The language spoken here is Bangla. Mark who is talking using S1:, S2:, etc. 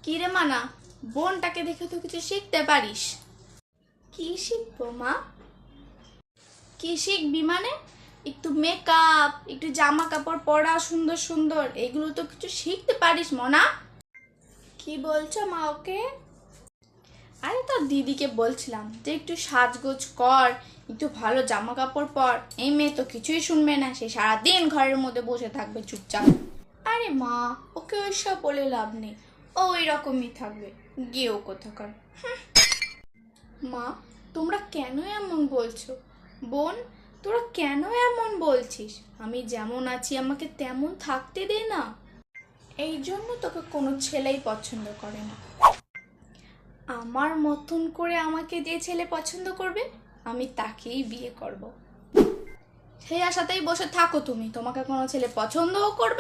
S1: কি রে মানা, বোনটাকে দেখে তো কিছু শিখতে পারিস। কি শিখবো মা? কি শিখবি মানে? একটু মেকআপ, একটু জামা কাপড় পরা সুন্দর সুন্দর, এগুলো তো কিছু শিখতে পারিস মনা। কি বলছো মা ওকে? আরে তোর দিদিকে বলছিলাম যে একটু সাজগোজ কর, একটু ভালো জামা কাপড় পর। এই মেয়ে তো কিছুই শুনবে না, সে সারাদিন ঘরের মধ্যে বসে থাকবে চুপচাপ। আরে মা, ওকে ওইসব বলে লাভ নেই, ও ওই রকমই থাকবে, গিয়েও কোথাকার। মা, তোমরা কেন এমন বলছো? বোন, তোরা কেন এমন বলছিস? আমি যেমন আছি আমাকে তেমন থাকতে দে না। এই জন্য তোকে কোনো ছেলেই পছন্দ করে না। আমার মতন করে আমাকে যে ছেলে পছন্দ করবে আমি তাকেই বিয়ে করব। সেই আশাতেই বসে থাকো তুমি, তোমাকে কোনো ছেলে পছন্দও করবে